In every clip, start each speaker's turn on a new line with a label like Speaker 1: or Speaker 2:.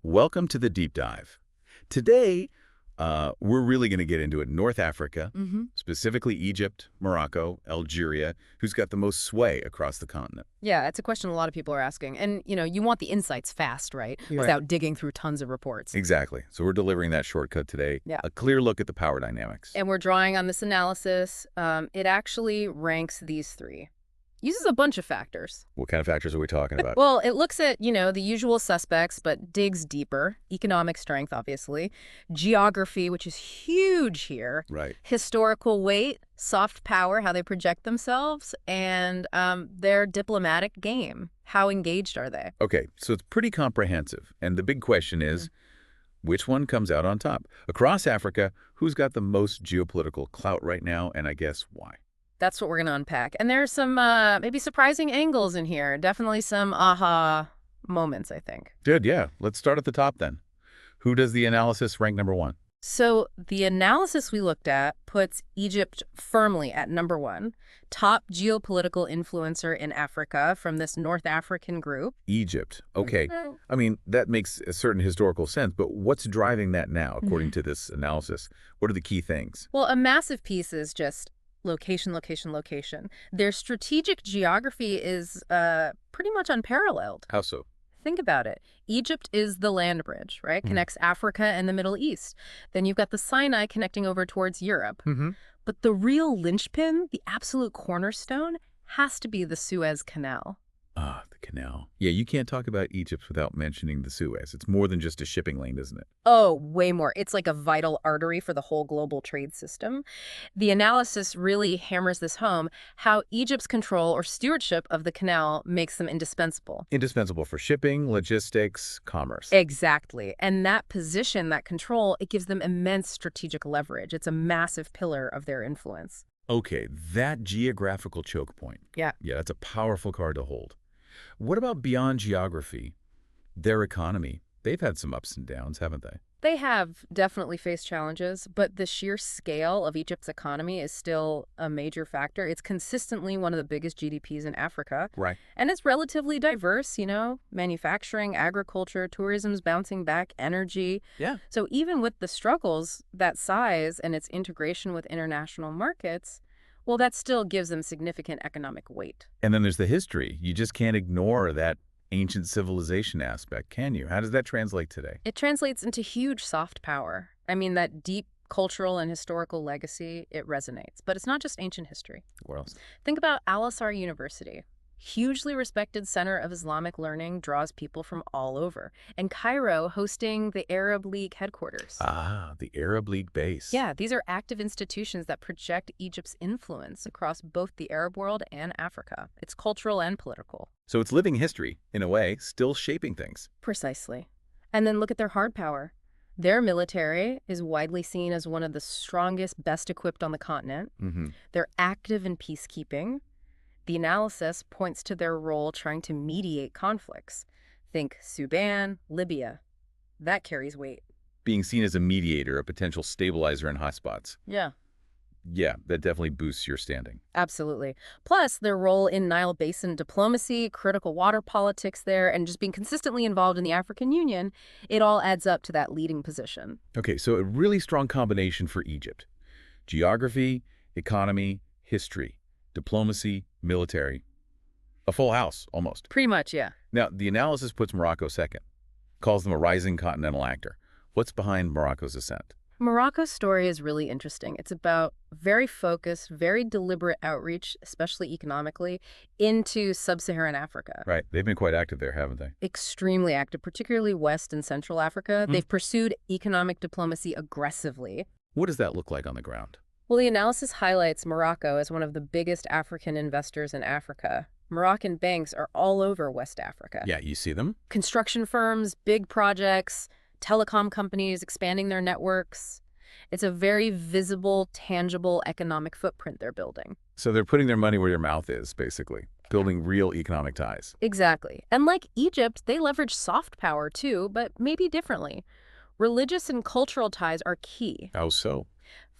Speaker 1: Welcome to the Deep Dive. Today, we're really going to get into it. North Africa, specifically Egypt, Morocco, Algeria, who's got the most sway across the continent.
Speaker 2: Yeah, it's a question a lot of people are asking. And, you want the insights fast, right? Without digging through tons of reports.
Speaker 1: Exactly. So we're delivering that shortcut today.
Speaker 2: Yeah.
Speaker 1: A clear look at the power dynamics.
Speaker 2: And we're drawing on this analysis. It actually ranks these three. Uses a bunch of factors.
Speaker 1: What kind of factors are we talking about?
Speaker 2: Well, it looks at, the usual suspects, but digs deeper. Economic strength, obviously. Geography, which is huge here.
Speaker 1: Right.
Speaker 2: Historical weight, soft power, how they project themselves, and their diplomatic game. How engaged are they?
Speaker 1: Okay, so it's pretty comprehensive. And the big question is, which one comes out on top? Across Africa, who's got the most geopolitical clout right now, and I guess why?
Speaker 2: That's what we're going to unpack. And there's some maybe surprising angles in here. Definitely some aha moments, I think.
Speaker 1: Good, yeah. Let's start at the top then. Who does the analysis rank number one?
Speaker 2: So the analysis we looked at puts Egypt firmly at number one, top geopolitical influencer in Africa from this North African group.
Speaker 1: Egypt. Okay. I mean, that makes a certain historical sense, but what's driving that now, according to this analysis? What are the key things?
Speaker 2: Well, a massive piece is just location, location, location. Their strategic geography is pretty much unparalleled.
Speaker 1: How so?
Speaker 2: Think about it. Egypt is the land bridge, right? Connects Africa and the Middle East. Then you've got the Sinai connecting over towards Europe. But the real linchpin, the absolute cornerstone, has to be the Suez Canal.
Speaker 1: Ah, the canal. Yeah, you can't talk about Egypt without mentioning the Suez. It's more than just a shipping lane, isn't it?
Speaker 2: Oh, way more. It's like a vital artery for the whole global trade system. The analysis really hammers this home, how Egypt's control or stewardship of the canal makes them indispensable.
Speaker 1: Indispensable for shipping, logistics, commerce.
Speaker 2: Exactly. And that position, that control, it gives them immense strategic leverage. It's a massive pillar of their influence.
Speaker 1: Okay, that geographical choke point.
Speaker 2: Yeah.
Speaker 1: Yeah, that's a powerful card to hold. What about beyond geography? Their economy. They've had some ups and downs, haven't they?
Speaker 2: They have definitely faced challenges, but the sheer scale of Egypt's economy is still a major factor. It's consistently one of the biggest GDPs in Africa.
Speaker 1: Right.
Speaker 2: And it's relatively diverse, manufacturing, agriculture, tourism's bouncing back, energy.
Speaker 1: Yeah.
Speaker 2: So even with the struggles, that size and its integration with international markets, well, that still gives them significant economic weight.
Speaker 1: And then there's the history. You just can't ignore that ancient civilization aspect, can you? How does that translate today?
Speaker 2: It translates into huge soft power. I mean, that deep cultural and historical legacy, it resonates. But it's not just ancient history.
Speaker 1: Where else?
Speaker 2: Think about Al-Azhar University. Hugely respected center of Islamic learning, draws people from all over. And Cairo hosting the Arab League headquarters.
Speaker 1: Ah, the Arab League base.
Speaker 2: Yeah, these are active institutions that project Egypt's influence across both the Arab world and Africa. It's cultural and political.
Speaker 1: So it's living history, in a way, still shaping things.
Speaker 2: Precisely. And then look at their hard power. Their military is widely seen as one of the strongest, best equipped on the continent. They're active in peacekeeping. The analysis points to their role trying to mediate conflicts. Think Sudan, Libya. That carries weight.
Speaker 1: Being seen as a mediator, a potential stabilizer in hotspots.
Speaker 2: Yeah.
Speaker 1: Yeah, that definitely boosts your standing.
Speaker 2: Absolutely. Plus, their role in Nile Basin diplomacy, critical water politics there, and just being consistently involved in the African Union, it all adds up to that leading position.
Speaker 1: Okay, so a really strong combination for Egypt. Geography, economy, history, diplomacy, military. A full house, almost.
Speaker 2: Pretty much, yeah.
Speaker 1: Now, the analysis puts Morocco second, calls them a rising continental actor. What's behind Morocco's ascent?
Speaker 2: Morocco's story is really interesting. It's about very focused, very deliberate outreach, especially economically, into sub-Saharan Africa.
Speaker 1: Right. They've been quite active there, haven't they?
Speaker 2: Extremely active, particularly West and Central Africa. They've pursued economic diplomacy aggressively.
Speaker 1: What does that look like on the ground?
Speaker 2: Well, the analysis highlights Morocco as one of the biggest African investors in Africa. Moroccan banks are all over West Africa.
Speaker 1: Yeah, you see them?
Speaker 2: Construction firms, big projects, telecom companies expanding their networks. It's a very visible, tangible economic footprint they're building.
Speaker 1: So they're putting their money where their mouth is, basically, building real economic ties.
Speaker 2: Exactly. And like Egypt, they leverage soft power too, but maybe differently. Religious and cultural ties are key.
Speaker 1: How so?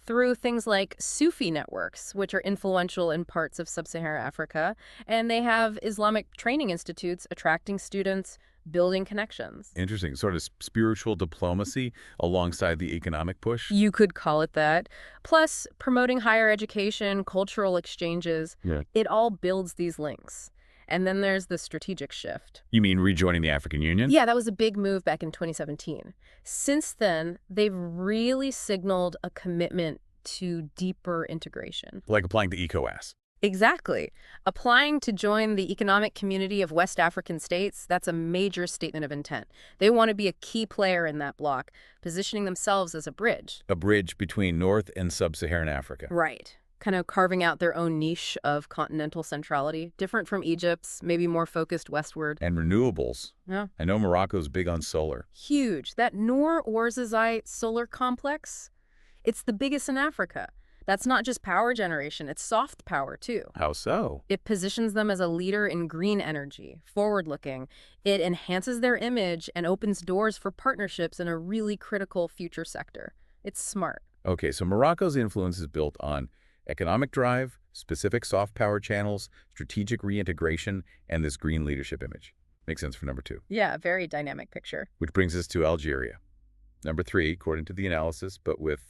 Speaker 2: Through things like Sufi networks, which are influential in parts of sub-Saharan Africa, and they have Islamic training institutes attracting students building connections.
Speaker 1: Interesting. Sort of spiritual diplomacy alongside the economic push?
Speaker 2: You could call it that. Plus, promoting higher education, cultural exchanges,
Speaker 1: Yeah.
Speaker 2: it all builds these links. And then there's the strategic shift.
Speaker 1: You mean rejoining the African Union?
Speaker 2: Yeah, that was a big move back in 2017. Since then, they've really signaled a commitment to deeper integration.
Speaker 1: Like applying to ECOWAS.
Speaker 2: Exactly. Applying to join the economic community of West African states, that's a major statement of intent. They want to be a key player in that bloc, positioning themselves as a bridge.
Speaker 1: A bridge between North and Sub-Saharan Africa.
Speaker 2: Right. Kind of carving out their own niche of continental centrality, different from Egypt's, maybe more focused westward.
Speaker 1: And renewables.
Speaker 2: Yeah.
Speaker 1: I know Morocco's big on solar.
Speaker 2: Huge. That Noor Ouarzazate solar complex, it's the biggest in Africa. That's not just power generation, it's soft power, too.
Speaker 1: How so?
Speaker 2: It positions them as a leader in green energy, forward-looking. It enhances their image and opens doors for partnerships in a really critical future sector. It's smart.
Speaker 1: Okay, so Morocco's influence is built on economic drive, specific soft power channels, strategic reintegration, and this green leadership image. Makes sense for number 2.
Speaker 2: Yeah, very dynamic picture.
Speaker 1: Which brings us to Algeria. Number 3, according to the analysis, but with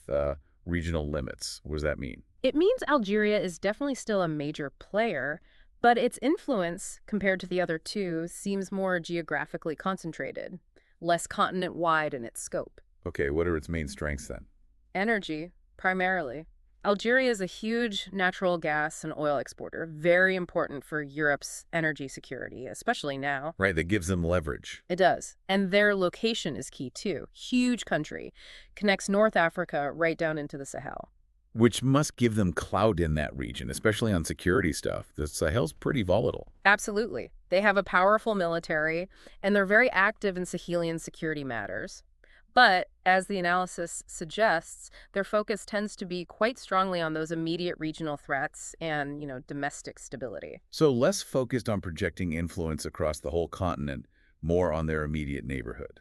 Speaker 1: regional limits. What does that mean?
Speaker 2: It means Algeria is definitely still a major player, but its influence, compared to the other two, seems more geographically concentrated, less continent-wide in its scope.
Speaker 1: Okay, what are its main strengths then?
Speaker 2: Energy, primarily. Algeria is a huge natural gas and oil exporter, very important for Europe's energy security, especially now.
Speaker 1: Right, that gives them leverage.
Speaker 2: It does. And their location is key, too. Huge country. Connects North Africa right down into the Sahel.
Speaker 1: Which must give them clout in that region, especially on security stuff. The Sahel's pretty volatile.
Speaker 2: Absolutely. They have a powerful military, and they're very active in Sahelian security matters. But, as the analysis suggests, their focus tends to be quite strongly on those immediate regional threats and, domestic stability.
Speaker 1: So less focused on projecting influence across the whole continent, more on their immediate neighborhood.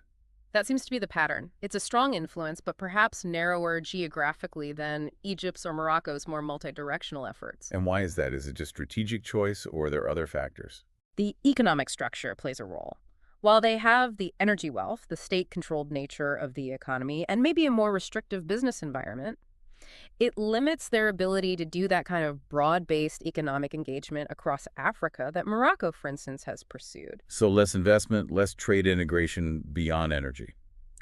Speaker 2: That seems to be the pattern. It's a strong influence, but perhaps narrower geographically than Egypt's or Morocco's more multi-directional efforts.
Speaker 1: And why is that? Is it just strategic choice, or are there other factors?
Speaker 2: The economic structure plays a role. While they have the energy wealth, the state-controlled nature of the economy, and maybe a more restrictive business environment, it limits their ability to do that kind of broad-based economic engagement across Africa that Morocco, for instance, has pursued.
Speaker 1: So less investment, less trade integration beyond energy.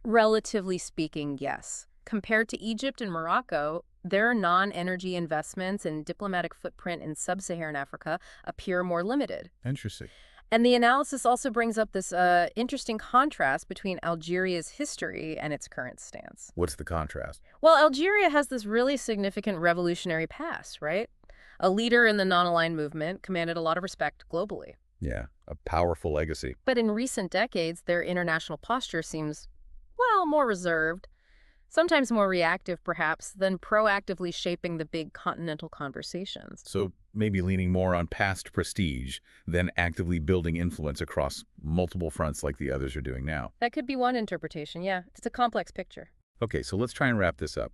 Speaker 2: Relatively speaking, yes. Compared to Egypt and Morocco, their non-energy investments and diplomatic footprint in sub-Saharan Africa appear more limited.
Speaker 1: Interesting.
Speaker 2: And the analysis also brings up this interesting contrast between Algeria's history and its current stance.
Speaker 1: What's the contrast?
Speaker 2: Well, Algeria has this really significant revolutionary past, right? A leader in the non-aligned movement, commanded a lot of respect globally.
Speaker 1: Yeah, a powerful legacy.
Speaker 2: But in recent decades, their international posture seems, well, more reserved, sometimes more reactive, perhaps, than proactively shaping the big continental conversations.
Speaker 1: So maybe leaning more on past prestige than actively building influence across multiple fronts like the others are doing now.
Speaker 2: That could be one interpretation, yeah. It's a complex picture.
Speaker 1: Okay, so let's try and wrap this up.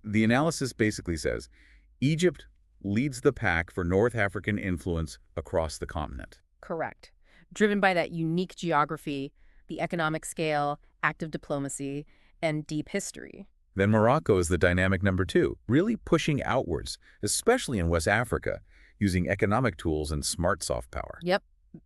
Speaker 1: The analysis basically says Egypt leads the pack for North African influence across the continent.
Speaker 2: Correct. Driven by that unique geography, the economic scale, active diplomacy, and deep history.
Speaker 1: Then Morocco is the dynamic number 2, really pushing outwards, especially in West Africa, using economic tools and smart soft power.
Speaker 2: Yep.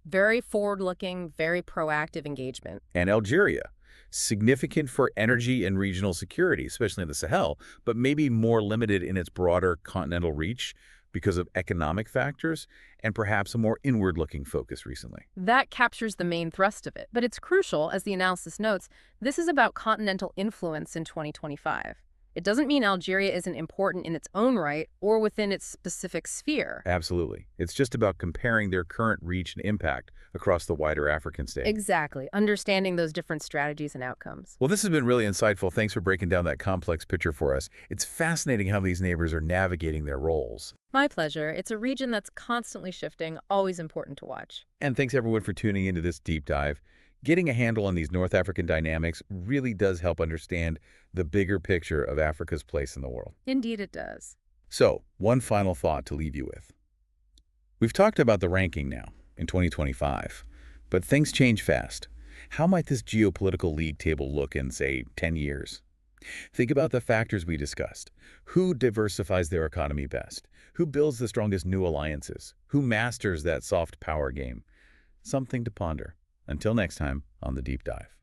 Speaker 2: Very forward-looking, very proactive engagement.
Speaker 1: And Algeria, significant for energy and regional security, especially in the Sahel, but maybe more limited in its broader continental reach because of economic factors and perhaps a more inward-looking focus recently.
Speaker 2: That captures the main thrust of it. But it's crucial, as the analysis notes, this is about continental influence in 2025. It doesn't mean Algeria isn't important in its own right or within its specific sphere.
Speaker 1: Absolutely. It's just about comparing their current reach and impact across the wider African state.
Speaker 2: Exactly. Understanding those different strategies and outcomes.
Speaker 1: Well, this has been really insightful. Thanks for breaking down that complex picture for us. It's fascinating how these neighbors are navigating their roles.
Speaker 2: My pleasure. It's a region that's constantly shifting, always important to watch.
Speaker 1: And thanks everyone for tuning into this deep dive. Getting a handle on these North African dynamics really does help understand the bigger picture of Africa's place in the world.
Speaker 2: Indeed it does.
Speaker 1: So, one final thought to leave you with. We've talked about the ranking now in 2025, but things change fast. How might this geopolitical league table look in, say, 10 years? Think about the factors we discussed. Who diversifies their economy best? Who builds the strongest new alliances? Who masters that soft power game? Something to ponder. Until next time on The Deep Dive.